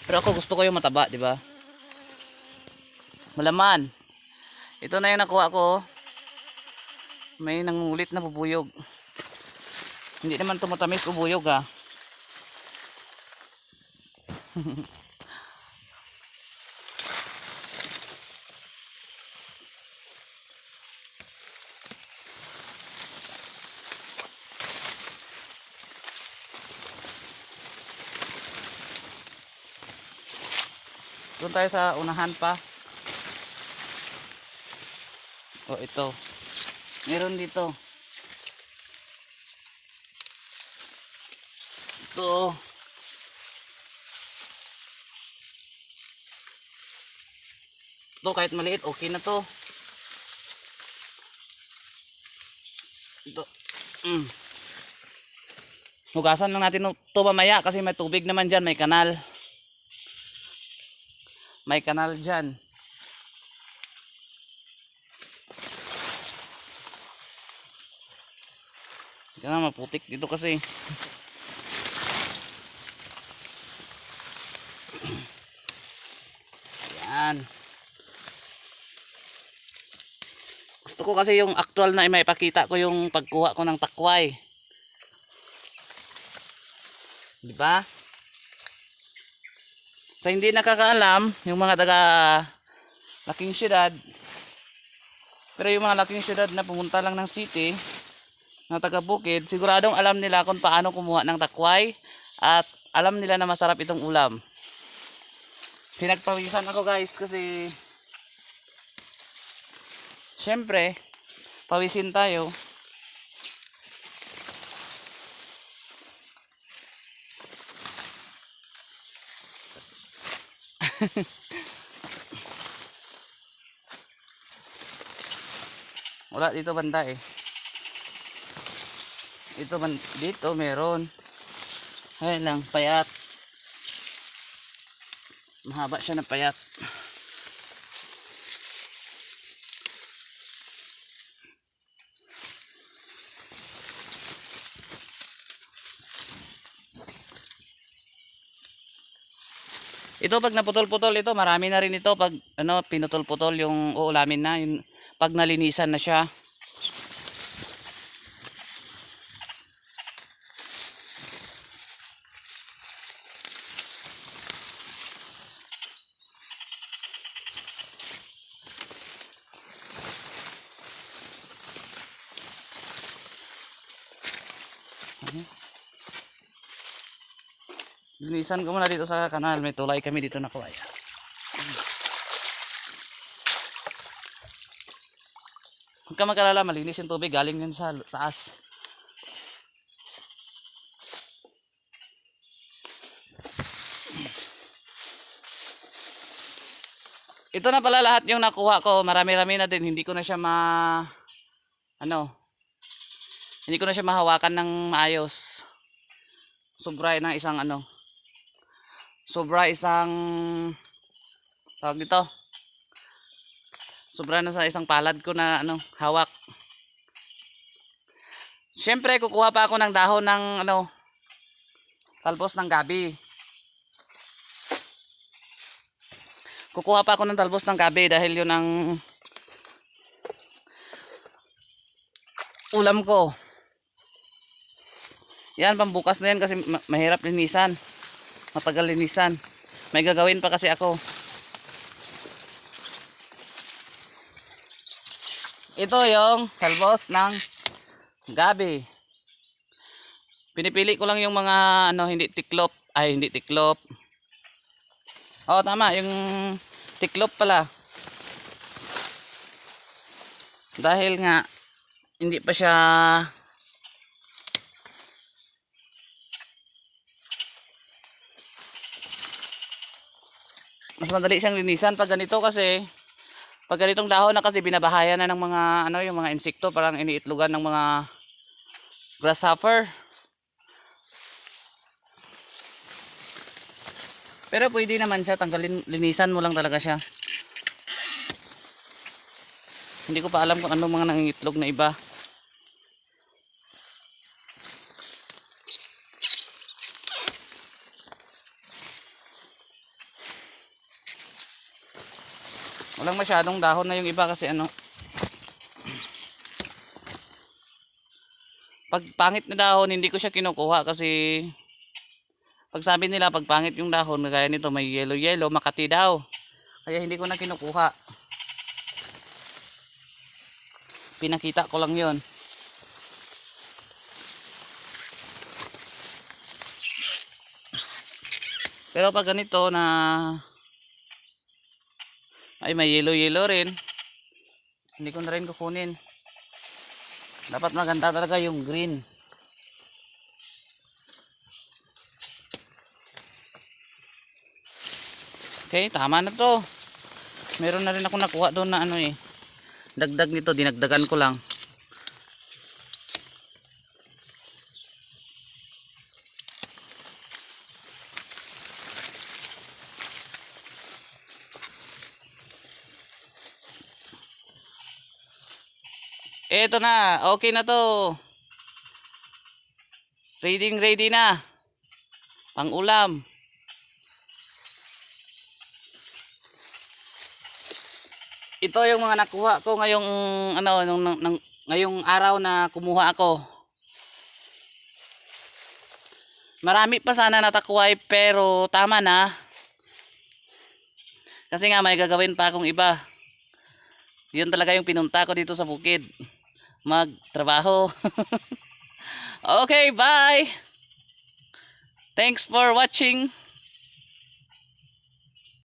Pero ako gusto ko yung mataba, di ba? Malaman. Ito na yung nakuha ko. May nangungulit na bubuyog. Hindi naman tumatamis bubuyog ha. Doon tayo sa unahan pa. Oh, ito. Meron dito. Ito. Ito kahit maliit, okay na to. Ito. Hugasan lang natin ito mamaya kasi may tubig naman dyan, may kanal. May kanal dyan. Hindi na maputik dito kasi. Yan. Gusto ko kasi yung actual na maipakita ko yung pagkuha ko ng takway. Di ba? Sa hindi nakakaalam, yung mga taga laking syudad, pero yung mga laking syudad na pumunta lang ng city, na taga bukid, siguradong alam nila kung paano kumuha ng takway at alam nila na masarap itong ulam. Pinagpawisan ako guys kasi syempre pawisin tayo. Wala dito banda eh. Dito meron. Ay lang payat. Mahaba siya na payat. Ito pag naputol-putol ito, marami na rin ito pag ano pinutol-putol yung uulamin na, yung pag nalinisan na siya. Linisan ko muna dito sa kanal, may tulay kami dito nakuha. Huwag ka mag-alala, malinis yung tubig galing din sa taas. Ito na pala lahat yung nakuha ko, marami-rami na din, hindi ko na siya hindi ko na siya mahawakan ng maayos. Sobra na isang sobra isang tawag dito. Sobra na sa isang palad ko na hawak. Siyempre kukuha pa ako ng dahon ng talbos ng gabi. Kukuha pa ako ng talbos ng gabi dahil yun ang ulam ko. Yan, pambukas na yan kasi mahirap linisan. Matagal linisan. May gagawin pa kasi ako. Ito yung talbos ng gabi. Pinipili ko lang yung mga hindi tiklop. Ay, hindi tiklop. Oh, tama. Yung tiklop pala. Dahil nga, hindi pa siya mas madali siyang linisan pag ganito kasi pag ganitong dahon na kasi binabahayan na ng mga yung mga insekto, parang iniitlogan ng mga grasshopper. Pero pwede naman siya tanggalin, linisan mo lang talaga siya. Hindi ko pa alam kung anong mga nangingitlog na iba. Walang masyadong dahon na yung iba kasi ano. Pag pangit na dahon, hindi ko siya kinukuha kasi pag sabi nila pag pangit yung dahon, gaya nito may yellow, Makati daw. Kaya hindi ko na kinukuha. Pinakita ko lang yon. Pero pag ganito na ay may yellow rin, hindi ko na rin kukunin. Dapat maganda talaga yung green. Okay, tama na to. Meron na rin ako nakuha doon na ano eh. Dagdag nito, dinagdagan ko lang. Eto na, okay na to. Ready na. Pang ulam. Ito yung mga nakuha ko ngayong ano ngayong araw na kumuha ako. Marami pa sana natakuhay pero tama na. Kasi nga may gagawin pa akong iba. Yun talaga yung pinunta ko dito sa bukid. Magtrabaho. Okay, bye. Thanks for watching.